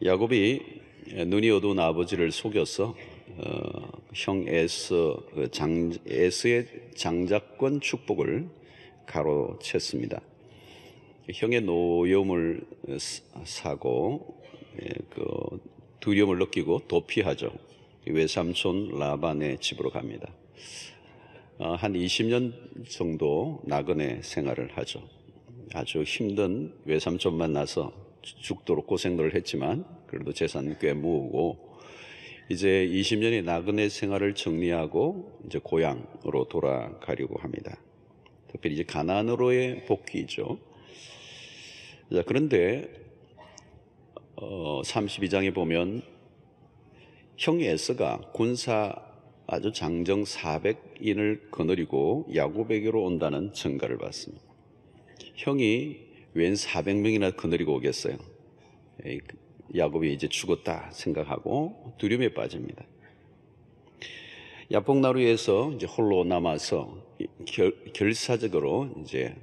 야곱이 눈이 어두운 아버지를 속여서 형 에서의 장자권 축복을 가로챘습니다. 형의 노여움을 사고 두려움을 느끼고 도피하죠. 외삼촌 라반의 집으로 갑니다. 한 20년 정도 나그네 생활을 하죠. 아주 힘든 외삼촌 만나서 죽도록 고생들을 했지만 그래도 재산 꽤 모으고 이제 20년의 나그네 생활을 정리하고 이제 고향으로 돌아가려고 합니다. 특별히 이제 가나안으로의 복귀죠. 자, 그런데 32장에 보면 형 에서가 군사 아주 장정 400인을 거느리고 야곱에게로 온다는 증가를 받습니다. 형이 웬 400명이나 거느리고 오겠어요. 야곱이 이제 죽었다 생각하고 두려움에 빠집니다. 야복나루에서 이제 홀로 남아서 결사적으로 이제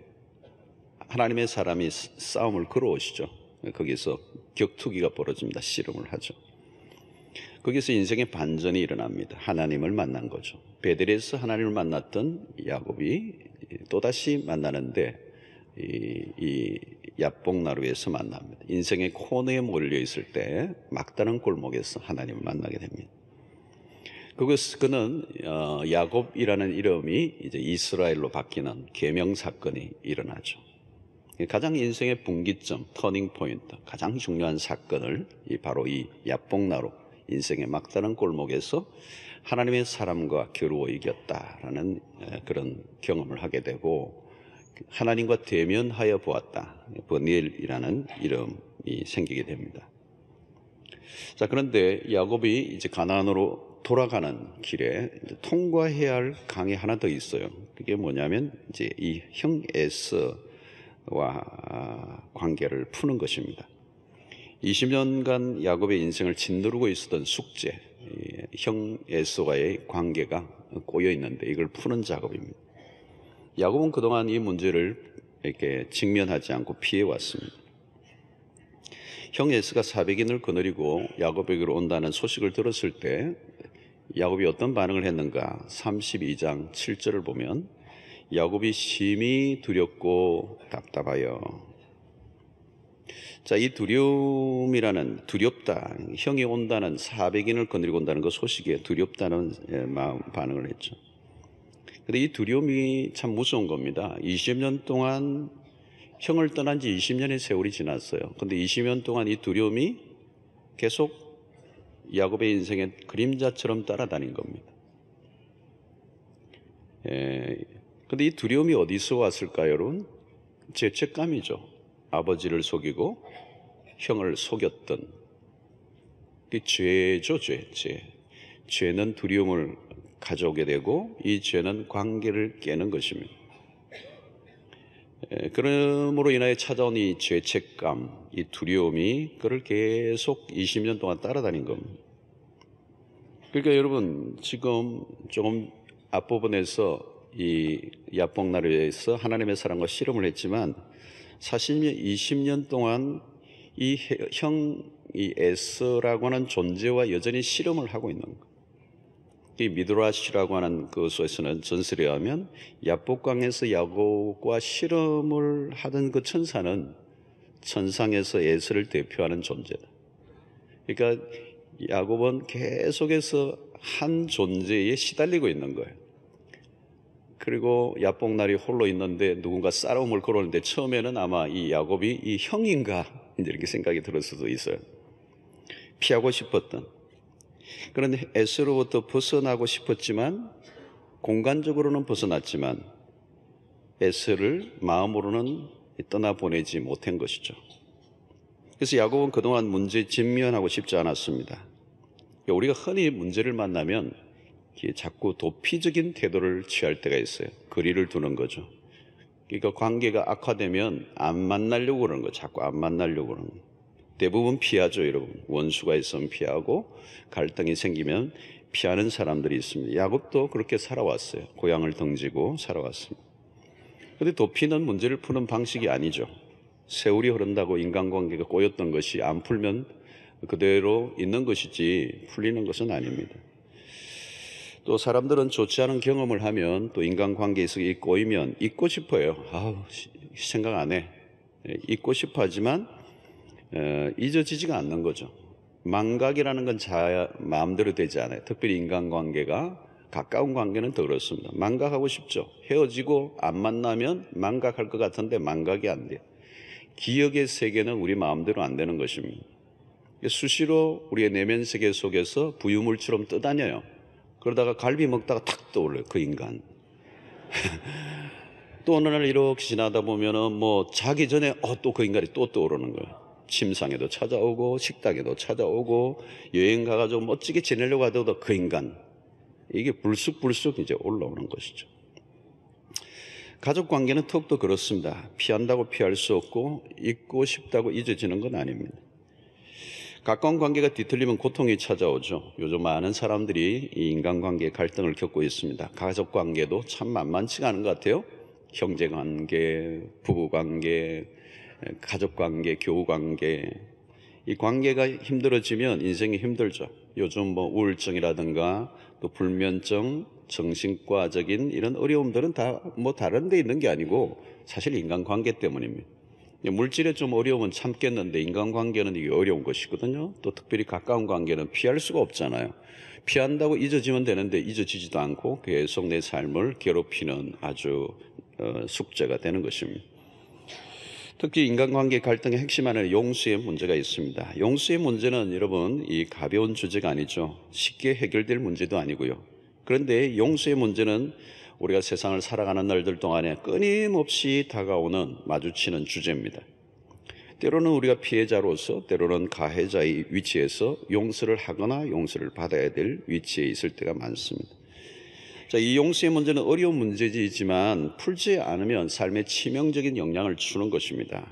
하나님의 사람이 싸움을 걸어오시죠. 거기서 격투기가 벌어집니다. 씨름을 하죠. 거기서 인생의 반전이 일어납니다. 하나님을 만난 거죠. 베델에서 하나님을 만났던 야곱이 또다시 만나는데 이 야복나루에서 만납니다. 인생의 코너에 몰려 있을 때 막다른 골목에서 하나님을 만나게 됩니다. 그는 야곱이라는 이름이 이제 이스라엘로 바뀌는 계명 사건이 일어나죠. 가장 인생의 분기점, 터닝 포인트, 가장 중요한 사건을 바로 이 야복나루, 인생의 막다른 골목에서 하나님의 사람과 겨루어 이겼다라는 그런 경험을 하게 되고 하나님과 대면하여 보았다. 버니엘이라는 이름이 생기게 됩니다. 자, 그런데 야곱이 이제 가나안으로 돌아가는 길에 통과해야 할 강이 하나 더 있어요. 그게 뭐냐면 이제 이 형 에서와 관계를 푸는 것입니다. 20년간 야곱의 인생을 짓누르고 있었던 숙제, 형 에서와의 관계가 꼬여 있는데 이걸 푸는 작업입니다. 야곱은 그동안 이 문제를 이렇게 직면하지 않고 피해왔습니다. 형 에서가 400인을 거느리고 야곱에게로 온다는 소식을 들었을 때 야곱이 어떤 반응을 했는가? 32장 7절을 보면 야곱이 심히 두렵고 답답하여. 자, 이 두렵다. 형이 온다는 400인을 거느리고 온다는 그 소식에 두렵다는 반응을 했죠. 근데 이 두려움이 참 무서운 겁니다. 20년 동안 형을 떠난 지 20년의 세월이 지났어요. 근데 20년 동안 이 두려움이 계속 야곱의 인생의 그림자처럼 따라다닌 겁니다. 근데 이 두려움이 어디서 왔을까요, 여러분? 죄책감이죠. 아버지를 속이고 형을 속였던 그 죄죠, 죄. 죄는 두려움을 가져오게 되고 이 죄는 관계를 깨는 것입니다. 그러므로 인하여 찾아온 이 죄책감, 이 두려움이 그를 계속 20년 동안 따라다닌 겁니다. 그러니까 여러분 지금 조금 앞부분에서 이 야복나루에서 하나님의 사랑과 씨름을 했지만 사실 20년 동안 이 에서라고 하는 존재와 여전히 씨름을 하고 있는 거예요. 이 미드라시라고 하는 그것에서는 전설에 의하면 야복강에서 야곱과 씨름을 하던 그 천사는 천상에서 에서를 대표하는 존재다. 그러니까 야곱은 계속해서 한 존재에 시달리고 있는 거예요. 그리고 야복나루에 홀로 있는데 누군가 싸움을 걸어오는데 처음에는 아마 이 야곱이 이 형인가 이렇게 생각이 들을 수도 있어요. 피하고 싶었던. 그런데 에서로부터 벗어나고 싶었지만 공간적으로는 벗어났지만 에서를 마음으로는 떠나보내지 못한 것이죠. 그래서 야곱은 그동안 문제에 직면하고 싶지 않았습니다. 우리가 흔히 문제를 만나면 자꾸 도피적인 태도를 취할 때가 있어요. 거리를 두는 거죠. 그러니까 관계가 악화되면 안 만나려고 그러는 거예요. 자꾸 안 만나려고 그러는 거예요. 대부분 피하죠, 여러분. 원수가 있으면 피하고 갈등이 생기면 피하는 사람들이 있습니다. 야곱도 그렇게 살아왔어요. 고향을 등지고 살아왔습니다. 그런데 도피는 문제를 푸는 방식이 아니죠. 세월이 흐른다고 인간관계가 꼬였던 것이 안 풀면 그대로 있는 것이지 풀리는 것은 아닙니다. 또 사람들은 좋지 않은 경험을 하면 또 인간관계에서 꼬이면 잊고 싶어요. 생각 안 해. 잊고 싶어 하지만 잊어지지가 않는 거죠. 망각이라는 건 마음대로 되지 않아요. 특별히 인간관계가 가까운 관계는 더 그렇습니다. 망각하고 싶죠. 헤어지고 안 만나면 망각할 것 같은데 망각이 안 돼요. 기억의 세계는 우리 마음대로 안 되는 것입니다. 수시로 우리의 내면 세계 속에서 부유물처럼 떠다녀요. 그러다가 갈비 먹다가 탁 떠올려요. 그 인간. 또 어느 날 이렇게 지나다 보면은 자기 전에 또 그 인간이 또 떠오르는 거예요. 침상에도 찾아오고 식탁에도 찾아오고 여행 가가지고 멋지게 지내려고 하더라도 그 인간. 이게 불쑥불쑥 이제 올라오는 것이죠. 가족 관계는 더욱더 그렇습니다. 피한다고 피할 수 없고 잊고 싶다고 잊어지는 건 아닙니다. 가까운 관계가 뒤틀리면 고통이 찾아오죠. 요즘 많은 사람들이 이 인간관계 갈등을 겪고 있습니다. 가족 관계도 참 만만치가 않은 것 같아요. 형제 관계, 부부 관계, 가족 관계, 교우 관계. 이 관계가 힘들어지면 인생이 힘들죠. 요즘 우울증이라든가 또 불면증, 정신과적인 이런 어려움들은 다 다른 데 있는 게 아니고 사실 인간관계 때문입니다. 물질에 좀 어려움은 참겠는데 인간관계는 이게 어려운 것이거든요. 또 특별히 가까운 관계는 피할 수가 없잖아요. 피한다고 잊어지면 되는데 잊어지지도 않고 계속 내 삶을 괴롭히는 아주 숙제가 되는 것입니다. 특히 인간관계 갈등의 핵심 안에 용서의 문제가 있습니다. 용서의 문제는 여러분 이 가벼운 주제가 아니죠. 쉽게 해결될 문제도 아니고요. 그런데 용서의 문제는 우리가 세상을 살아가는 날들 동안에 끊임없이 다가오는 마주치는 주제입니다. 때로는 우리가 피해자로서 때로는 가해자의 위치에서 용서를 하거나 용서를 받아야 될 위치에 있을 때가 많습니다. 이 용서의 문제는 어려운 문제이지만 풀지 않으면 삶에 치명적인 영향을 주는 것입니다.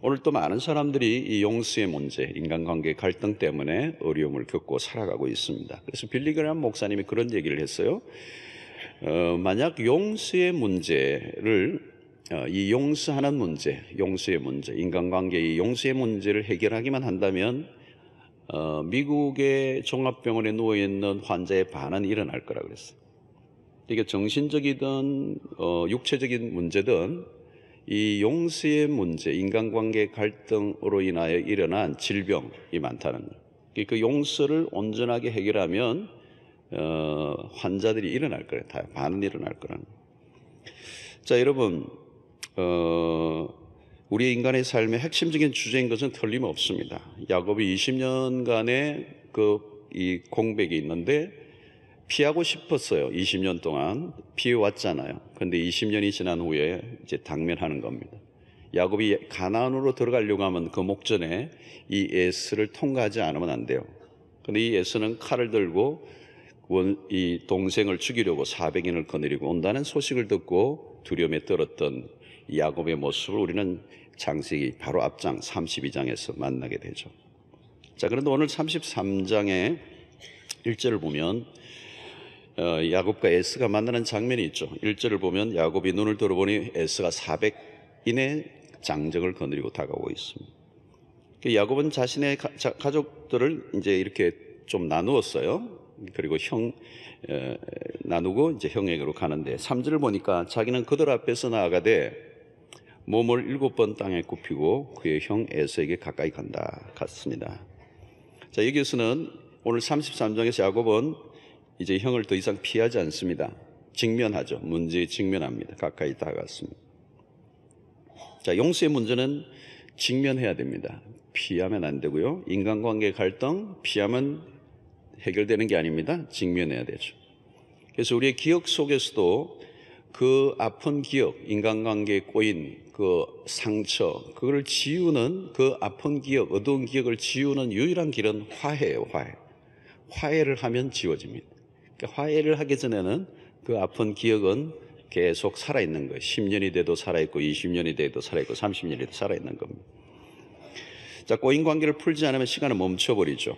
오늘 또 많은 사람들이 이 용서의 문제, 인간관계 갈등 때문에 어려움을 겪고 살아가고 있습니다. 그래서 빌리 그레이엄 목사님이 그런 얘기를 했어요. 만약 용서의 문제를 이 용서하는 문제, 용서의 문제, 인간관계의 용서의 문제를 해결하기만 한다면 미국의 종합병원에 누워있는 환자의 반은 일어날 거라고 그랬어요. 이게 정신적이든 육체적인 문제든 이 용서의 문제, 인간관계 갈등으로 인하여 일어난 질병이 많다는 거예요. 그 용서를 온전하게 해결하면 환자들이 일어날 거예요. 다 반은 일어날 거라는 거예요. 자, 여러분 우리 인간의 삶의 핵심적인 주제인 것은 틀림없습니다. 야곱이 20년간의 이 공백이 있는데 피하고 싶었어요. 20년 동안 피해왔잖아요. 그런데 20년이 지난 후에 이제 당면하는 겁니다. 야곱이 가나안으로 들어가려고 하면 그 목전에 이 에스를 통과하지 않으면 안 돼요. 그런데 이 에스는 칼을 들고 이 동생을 죽이려고 400인을 거느리고 온다는 소식을 듣고 두려움에 떨었던 야곱의 모습을 우리는 창세기 바로 앞장 32장에서 만나게 되죠. 자, 그런데 오늘 33장의 1절을 보면 야곱과 에스가 만나는 장면이 있죠. 1절을 보면 야곱이 눈을 들어보니 에스가 400인의 장정을 거느리고 다가오고 있습니다. 야곱은 자신의 가족들을 이제 이렇게 좀 나누었어요. 그리고 나누고 이제 형에게로 가는데 3절을 보니까 자기는 그들 앞에서 나아가되 몸을 7번 땅에 굽히고 그의 형 에서에게 가까이 갔습니다. 자, 여기서는 오늘 33장에서 야곱은 이제 형을 더 이상 피하지 않습니다. 직면하죠. 문제에 직면합니다. 가까이 다가갔습니다. 자, 용서의 문제는 직면해야 됩니다. 피하면 안 되고요. 인간관계 갈등 피하면 해결되는 게 아닙니다. 직면해야 되죠. 그래서 우리의 기억 속에서도 그 아픈 기억, 인간관계에 꼬인 그 상처, 그걸 지우는 그 아픈 기억, 어두운 기억을 지우는 유일한 길은 화해예요. 화해를 하면 지워집니다. 그러니까 화해를 하기 전에는 그 아픈 기억은 계속 살아있는 거예요. 10년이 돼도 살아있고 20년이 돼도 살아있고 30년이 돼도 살아있는 겁니다. 자, 꼬인 관계를 풀지 않으면 시간은 멈춰버리죠.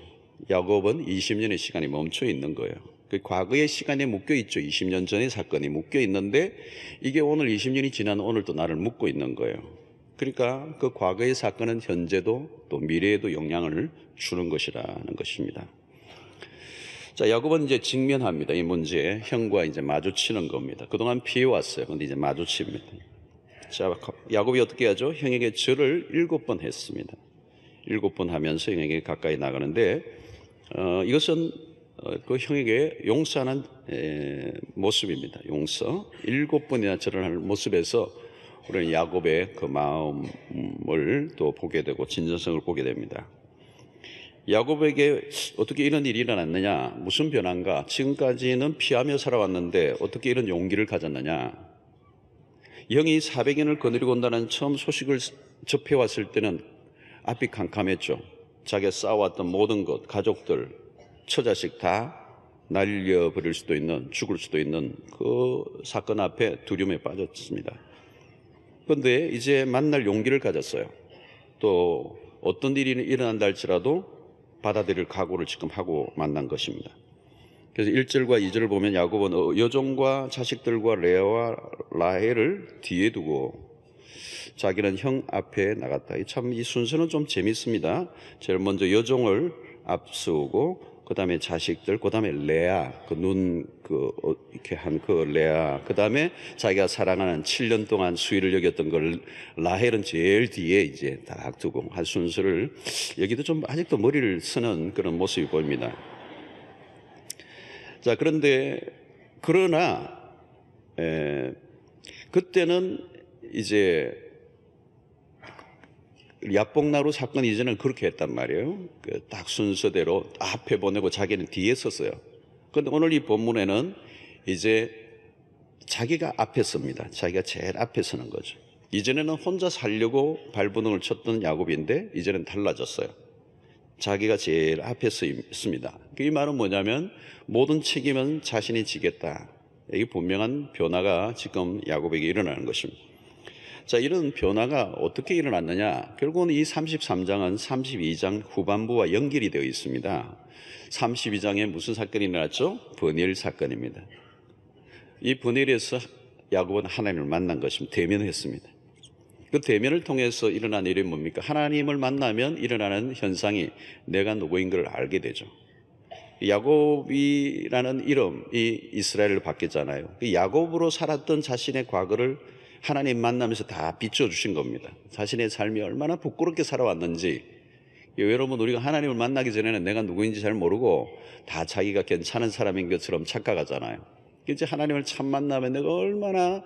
야곱은 20년의 시간이 멈춰 있는 거예요. 그 과거의 시간에 묶여 있죠. 20년 전의 사건이 묶여 있는데 이게 오늘 20년이 지난 오늘 또 나를 묶고 있는 거예요. 그러니까 그 과거의 사건은 현재도 또 미래에도 영향을 주는 것이라는 것입니다. 자, 야곱은 이제 직면합니다. 이 문제에 형과 이제 마주치는 겁니다. 그동안 피해왔어요. 근데 이제 마주칩니다. 자, 야곱이 어떻게 하죠? 형에게 절을 7번 했습니다. 7번 하면서 형에게 가까이 나가는데, 이것은 그 형에게 용서하는 모습입니다. 용서. 7번이나 절을 하는 모습에서 우리는 야곱의 그 마음을 또 보게 되고 진정성을 보게 됩니다. 야곱에게 어떻게 이런 일이 일어났느냐? 무슨 변화인가? 지금까지는 피하며 살아왔는데 어떻게 이런 용기를 가졌느냐? 형이 400인을 거느리고 온다는 처음 소식을 접해왔을 때는 앞이 캄캄했죠. 자기가 쌓아왔던 모든 것, 가족들, 처자식 다 날려버릴 수도 있는, 죽을 수도 있는 그 사건 앞에 두려움에 빠졌습니다. 그런데 이제 만날 용기를 가졌어요. 또 어떤 일이 일어난다 할지라도 받아들일 각오를 지금 하고 만난 것입니다. 그래서 1절과 2절을 보면 야곱은 여종과 자식들과 레아와 라헬을 뒤에 두고 자기는 형 앞에 나갔다. 참 이 순서는 좀 재밌습니다. 제일 먼저 여종을 앞세우고 그 다음에 자식들, 그 다음에 레아, 이렇게 한 그 레아, 그 다음에 자기가 사랑하는 7년 동안 수위를 여겼던 걸 라헬은 제일 뒤에 이제 딱 두고 한 순서를 여기도 좀 아직도 머리를 쓰는 그런 모습이 보입니다. 자, 그러나, 그때는 이제 야복나루 사건 이전은 그렇게 했단 말이에요. 딱 순서대로 앞에 보내고 자기는 뒤에 섰어요. 그런데 오늘 이 본문에는 이제 자기가 앞에 섭니다. 자기가 제일 앞에 서는 거죠. 이전에는 혼자 살려고 발버둥을 쳤던 야곱인데 이제는 달라졌어요. 자기가 제일 앞에 서 있습니다. 이 말은 뭐냐면 모든 책임은 자신이 지겠다. 이게 분명한 변화가 지금 야곱에게 일어나는 것입니다. 자, 이런 변화가 어떻게 일어났느냐? 결국은 이 33장은 32장 후반부와 연결이 되어 있습니다. 32장에 무슨 사건이 일어났죠? 버니엘 사건입니다. 이 버니엘에서 야곱은 하나님을 만난 것입니다. 대면했습니다. 그 대면을 통해서 일어난 일이 뭡니까? 하나님을 만나면 일어나는 현상이 내가 누구인 걸 알게 되죠. 야곱이라는 이름이 이스라엘을 바뀌었잖아요. 야곱으로 살았던 자신의 과거를 하나님 만나면서 다 비춰주신 겁니다. 자신의 삶이 얼마나 부끄럽게 살아왔는지. 여러분, 우리가 하나님을 만나기 전에는 내가 누구인지 잘 모르고 다 자기가 괜찮은 사람인 것처럼 착각하잖아요. 이제 하나님을 참 만나면 내가 얼마나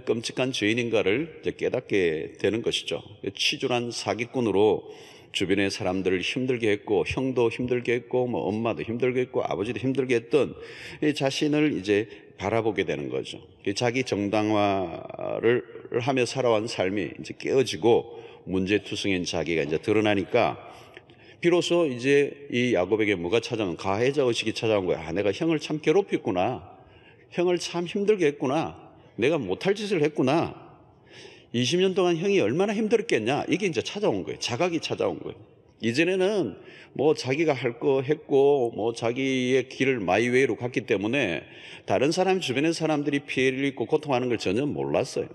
끔찍한 죄인인가를 이제 깨닫게 되는 것이죠. 치졸한 사기꾼으로 주변의 사람들을 힘들게 했고, 형도 힘들게 했고, 뭐 엄마도 힘들게 했고, 아버지도 힘들게 했던 자신을 이제 바라보게 되는 거죠. 자기 정당화를 하며 살아온 삶이 이제 깨어지고 문제투성인 자기가 이제 드러나니까 비로소 이제 이 야곱에게 뭐가 찾아온, 가해자 의식이 찾아온 거야. 아, 내가 형을 참 괴롭혔구나. 형을 참 힘들게 했구나. 내가 못할 짓을 했구나. 20년 동안 형이 얼마나 힘들었겠냐. 이게 이제 찾아온 거예요. 자각이 찾아온 거예요. 이전에는 뭐 자기가 할 거 했고 뭐 자기의 길을 마이웨이로 갔기 때문에 다른 사람, 주변의 사람들이 피해를 입고 고통하는 걸 전혀 몰랐어요.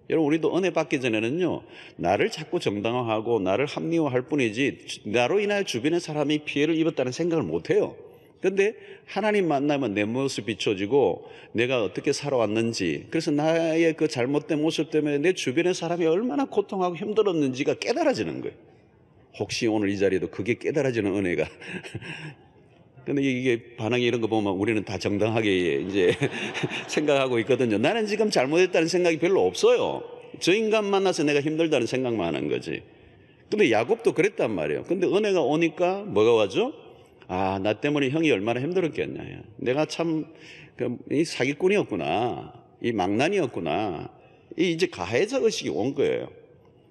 여러분, 우리도 은혜 받기 전에는요, 나를 자꾸 정당화하고 나를 합리화할 뿐이지 나로 인하여 주변의 사람이 피해를 입었다는 생각을 못해요. 그런데 하나님 만나면 내 모습이 비춰지고 내가 어떻게 살아왔는지, 그래서 나의 그 잘못된 모습 때문에 내 주변의 사람이 얼마나 고통하고 힘들었는지가 깨달아지는 거예요. 혹시 오늘 이 자리에도 그게 깨달아지는 은혜가 근데 이게 반응이 이런 거 보면 우리는 다 정당하게 이제 생각하고 있거든요. 나는 지금 잘못했다는 생각이 별로 없어요. 저 인간 만나서 내가 힘들다는 생각만 하는 거지. 근데 야곱도 그랬단 말이에요. 근데 은혜가 오니까 뭐가 와죠? 아, 나 때문에 형이 얼마나 힘들었겠냐. 내가 참 이 사기꾼이었구나. 이 망난이었구나. 이 이제 가해자 의식이 온 거예요.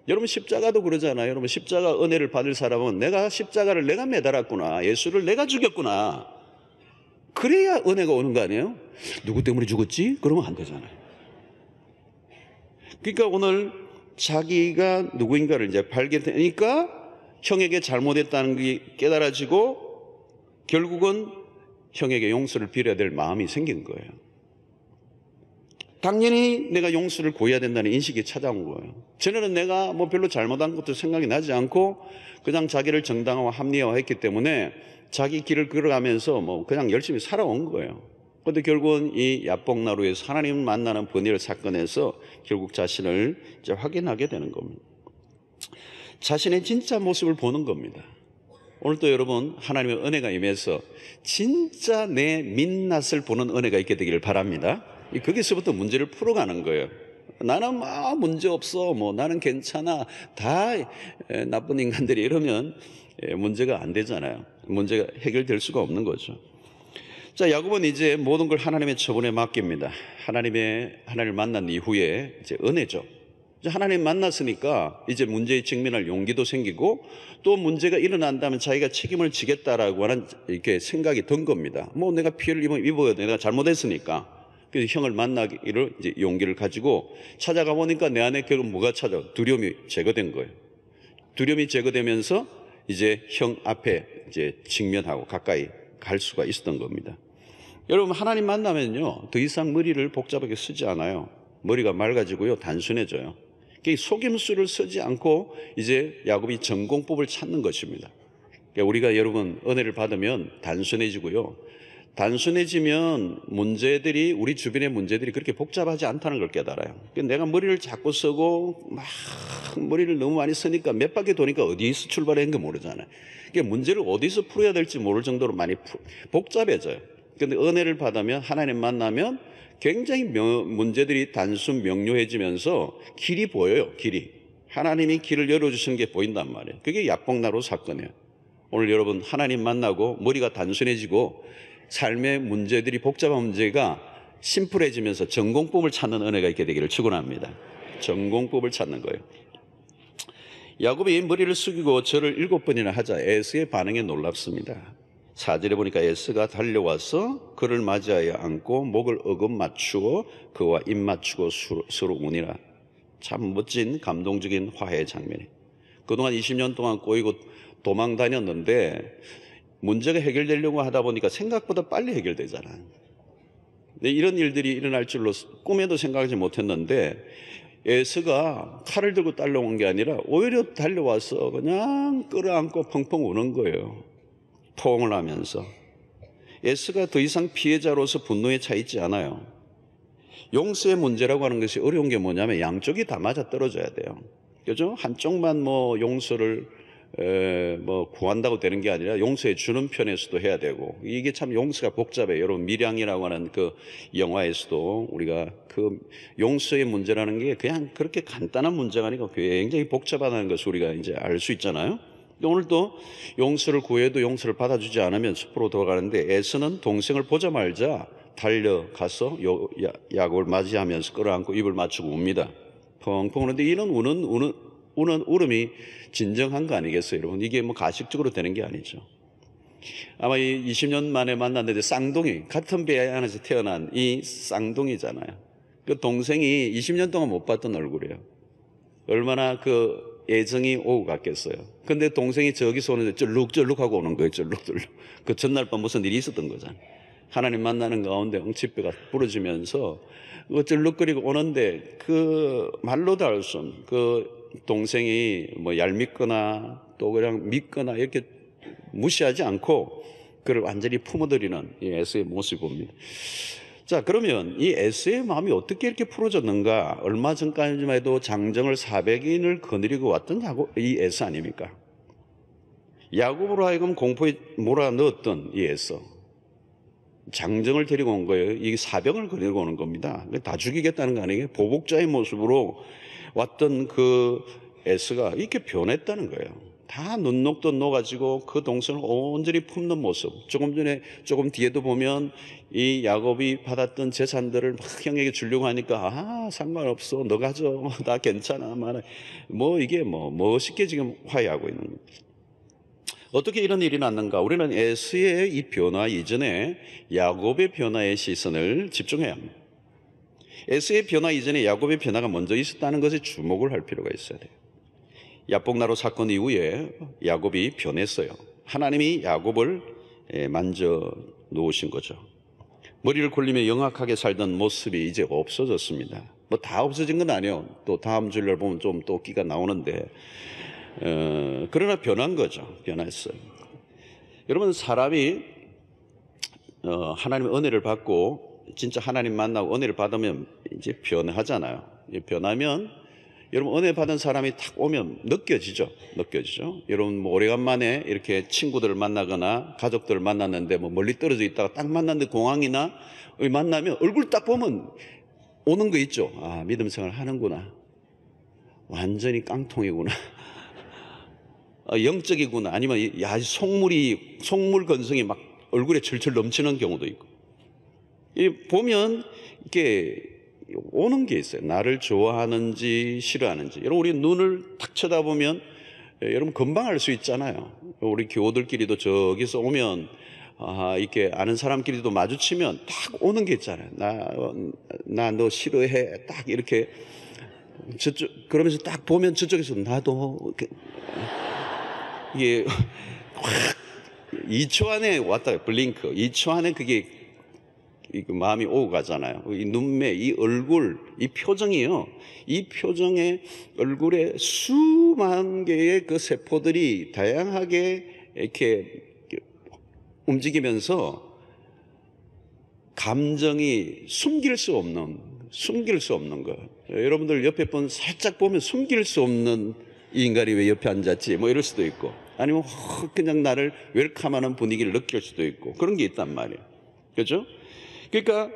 여러분, 십자가도 그러잖아요. 여러분, 십자가 은혜를 받을 사람은 내가 십자가를 내가 매달았구나. 예수를 내가 죽였구나. 그래야 은혜가 오는 거 아니에요? 누구 때문에 죽었지? 그러면 안 되잖아요. 그러니까 오늘 자기가 누구인가를 이제 발견되니까 형에게 잘못했다는 게 깨달아지고 결국은 형에게 용서를 빌어야 될 마음이 생긴 거예요. 당연히 내가 용서를 구해야 된다는 인식이 찾아온 거예요. 전에는 내가 뭐 별로 잘못한 것도 생각이 나지 않고 그냥 자기를 정당화와 합리화했기 때문에 자기 길을 걸어가면서 뭐 그냥 열심히 살아온 거예요. 그런데 결국은 이 야복나루에서 하나님을 만나는 번뇌의 사건에서 결국 자신을 이제 확인하게 되는 겁니다. 자신의 진짜 모습을 보는 겁니다. 오늘도 여러분 하나님의 은혜가 임해서 진짜 내 민낯을 보는 은혜가 있게 되기를 바랍니다. 거기서부터 문제를 풀어가는 거예요. 나는 문제 없어, 뭐 나는 괜찮아, 다 나쁜 인간들이 이러면 문제가 안 되잖아요. 문제가 해결될 수가 없는 거죠. 자, 야곱은 이제 모든 걸 하나님의 처분에 맡깁니다. 하나님을 만난 이후에 이제 은혜죠. 하나님 만났으니까 이제 문제에 직면할 용기도 생기고 또 문제가 일어난다면 자기가 책임을 지겠다라고 하는 이렇게 생각이 든 겁니다. 뭐 내가 피해를 입어야 돼, 내가 잘못했으니까. 그래서 형을 만나기를 이제 용기를 가지고 찾아가 보니까 내 안에 결국 뭐가 찾아? 두려움이 제거된 거예요. 두려움이 제거되면서 이제 형 앞에 이제 직면하고 가까이 갈 수가 있었던 겁니다. 여러분 하나님 만나면요 더 이상 머리를 복잡하게 쓰지 않아요. 머리가 맑아지고요 단순해져요. 속임수를 쓰지 않고 이제 야곱이 전공법을 찾는 것입니다. 우리가 여러분 은혜를 받으면 단순해지고요. 단순해지면 문제들이 우리 주변의 문제들이 그렇게 복잡하지 않다는 걸 깨달아요. 내가 머리를 자꾸 쓰고 막 머리를 너무 많이 쓰니까 몇 바퀴 도니까 어디서 출발했는지 모르잖아요. 문제를 어디서 풀어야 될지 모를 정도로 많이 복잡해져요. 그런데 은혜를 받으면 하나님 만나면 굉장히 문제들이 단순 명료해지면서 길이 보여요. 길이. 하나님이 길을 열어주시는 게 보인단 말이에요. 그게 야복나루 사건이에요. 오늘 여러분 하나님 만나고 머리가 단순해지고 삶의 문제들이 복잡한 문제가 심플해지면서 전공법을 찾는 은혜가 있게 되기를 축원합니다. 전공법을 찾는 거예요. 야곱이 머리를 숙이고 절을 7번이나 하자 에서의 반응에 놀랍습니다. 4절에 보니까 에서가 달려와서 그를 맞이하여 안고 목을 어금 맞추어 그와 입 맞추고 서로 우니라. 참 멋진 감동적인 화해 장면이에요. 그동안 20년 동안 꼬이고 도망 다녔는데 문제가 해결되려고 하다 보니까 생각보다 빨리 해결되잖아요. 근데 이런 일들이 일어날 줄로 꿈에도 생각하지 못했는데 에서가 칼을 들고 달려온 게 아니라 오히려 달려와서 그냥 끌어안고 펑펑 우는 거예요. 포옹을 하면서. 에서가 더 이상 피해자로서 분노에 차 있지 않아요. 용서의 문제라고 하는 것이 어려운 게 뭐냐면 양쪽이 다 맞아 떨어져야 돼요. 그죠? 한쪽만 뭐 용서를 뭐 구한다고 되는 게 아니라 용서해 주는 편에서도 해야 되고, 이게 참 용서가 복잡해요. 여러분 밀양이라고 하는 그 영화에서도 우리가 그 용서의 문제라는 게 그냥 그렇게 간단한 문제가 아니고 굉장히 복잡하다는 것을 우리가 이제 알 수 있잖아요. 오늘도 용서를 구해도 용서를 받아주지 않으면 숲으로 돌아가는데 에서는 동생을 보자마자 달려가서 야곱을 맞이하면서 끌어안고 입을 맞추고 웁니다. 펑펑 우는데 이런 우는 울음이 진정한 거 아니겠어요, 여러분? 이게 뭐 가식적으로 되는 게 아니죠. 아마 이 20년 만에 만났는데 쌍둥이, 같은 배 안에서 태어난 이 쌍둥이잖아요. 그 동생이 20년 동안 못 봤던 얼굴이에요. 얼마나 그 애정이 오고 갔겠어요. 근데 동생이 저기서 오는데 쩔룩쩔룩하고 오는 거예요, 쩔룩쩔룩. 그 전날 밤 무슨 일이 있었던 거잖아요. 하나님 만나는 가운데 엉치뼈가 부러지면서 쩔룩거리고 오는데 그 말로도 알 수 없는 그 동생이 뭐 얄밉거나 또 그냥 믿거나 이렇게 무시하지 않고 그를 완전히 품어들이는 이 에서의 모습을 봅니다. 자, 그러면 이 에서의 마음이 어떻게 이렇게 풀어졌는가? 얼마 전까지만 해도 장정을 400인을 거느리고 왔던 이 에서 아닙니까? 야곱으로 하여금 공포에 몰아넣었던 이 에서. 장정을 데리고 온 거예요. 이 사병을 거느리고 오는 겁니다. 다 죽이겠다는 거 아니에요? 보복자의 모습으로 왔던 그 에서가 이렇게 변했다는 거예요. 다 눈녹도 녹아지고 그 동생을 온전히 품는 모습. 조금 뒤에도 보면 이 야곱이 받았던 재산들을 막 형에게 주려고 하니까 상관없어, 너 가져, 나 괜찮아, 뭐 이게 멋있게 지금 화해하고 있는 거예요. 어떻게 이런 일이 났는가? 우리는 에서의 이 변화 이전에 야곱의 변화에 시선을 집중해야 합니다. 에서의 변화 이전에 야곱의 변화가 먼저 있었다는 것에 주목을 할 필요가 있어야 돼요. 야복나루 사건 이후에 야곱이 변했어요. 하나님이 야곱을 만져 놓으신 거죠. 머리를 굴리며 영악하게 살던 모습이 이제 없어졌습니다. 뭐 다 없어진 건 아니에요. 또 다음 주일날 보면 좀 또 끼가 나오는데 그러나 변한 거죠. 변했어요. 여러분, 사람이 하나님의 은혜를 받고 진짜 하나님 만나고 은혜를 받으면 이제 변하잖아요. 변하면 여러분, 은혜 받은 사람이 탁 오면 느껴지죠. 여러분, 뭐 오래간만에 이렇게 친구들을 만나거나 가족들을 만났는데 뭐 멀리 떨어져 있다가 딱 만났는데 공항이나 만나면 얼굴 딱 보면 오는 거 있죠. 아, 믿음 생활 하는구나. 완전히 깡통이구나. 영적이구나. 아니면 야, 속물 건성이 막 얼굴에 철철 넘치는 경우도 있고. 보면 이게 오는 게 있어요. 나를 좋아하는지 싫어하는지. 여러분, 우리 눈을 탁 쳐다보면 여러분 금방 알 수 있잖아요. 우리 교우들끼리도 저기서 오면 이렇게 아는 사람끼리도 마주치면 딱 오는 게 있잖아요. 나 너 싫어해. 딱 이렇게 저쪽 그러면서 딱 보면 저쪽에서 나도 이게 확 2초 안에 왔다 블링크 2초 안에 그게 마음이 오고 가잖아요. 이 눈매, 이 얼굴, 이 표정이요. 이 표정의 얼굴에 수만 개의 그 세포들이 다양하게 이렇게 움직이면서 감정이 숨길 수 없는 거. 여러분들 옆에 분 살짝 보면 숨길 수 없는 이 인간이 왜 옆에 앉았지? 뭐 이럴 수도 있고, 아니면 그냥 나를 웰컴하는 분위기를 느낄 수도 있고, 그런 게 있단 말이에요. 그렇죠? 그러니까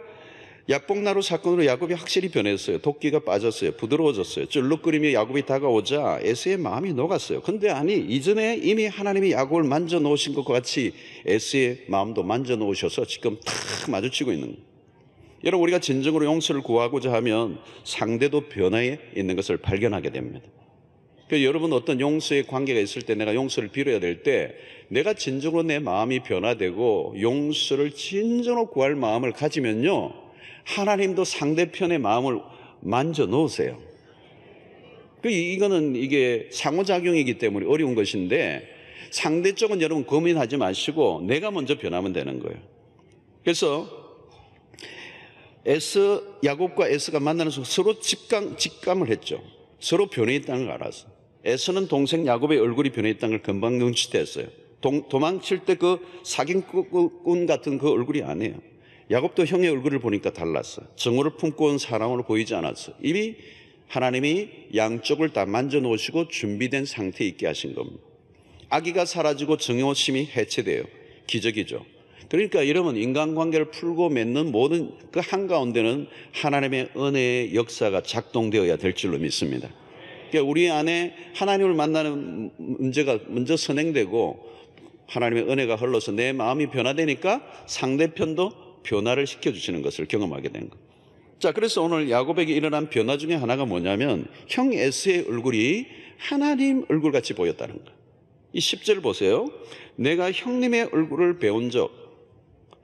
약복나루 사건으로 야곱이 확실히 변했어요. 도끼가 빠졌어요. 부드러워졌어요. 쩔룩거리며 야곱이 다가오자 에서의 마음이 녹았어요. 근데 아니, 이전에 이미 하나님이 야곱을 만져 놓으신 것과 같이 에서의 마음도 만져 놓으셔서 지금 탁 마주치고 있는 거예요. 여러분, 우리가 진정으로 용서를 구하고자 하면 상대도 변화에 있는 것을 발견하게 됩니다. 그래서 여러분, 어떤 용서의 관계가 있을 때 내가 용서를 빌어야 될 때 내가 진정으로 내 마음이 변화되고 용서를 진정으로 구할 마음을 가지면요, 하나님도 상대편의 마음을 만져 놓으세요. 이거는 이게 상호작용이기 때문에 어려운 것인데, 상대 쪽은 여러분 고민하지 마시고 내가 먼저 변하면 되는 거예요. 그래서 야곱과 에서가 만나는 순간 서로 직감을 했죠. 서로 변해 있다는 걸 알았어. 에서는 동생 야곱의 얼굴이 변해 있다는 걸 금방 눈치챘어요. 도망칠 때 그 사기꾼 같은 그 얼굴이 아니에요. 야곱도 형의 얼굴을 보니까 달랐어. 정오를 품고 온 사람으로 보이지 않았어. 이미 하나님이 양쪽을 다 만져 놓으시고 준비된 상태에 있게 하신 겁니다. 악의가 사라지고 정의심이 해체돼요. 기적이죠. 그러니까 여러분, 인간관계를 풀고 맺는 모든 그 한가운데는 하나님의 은혜의 역사가 작동되어야 될 줄로 믿습니다. 그러니까 우리 안에 하나님을 만나는 문제가 먼저 선행되고 하나님의 은혜가 흘러서 내 마음이 변화되니까 상대편도 변화를 시켜주시는 것을 경험하게 된 거예요. 자, 그래서 오늘 야곱에게 일어난 변화 중에 하나가 뭐냐면 형 에서의 얼굴이 하나님 얼굴같이 보였다는 거예요. 이 10절 보세요. 내가 형님의 얼굴을 배운 적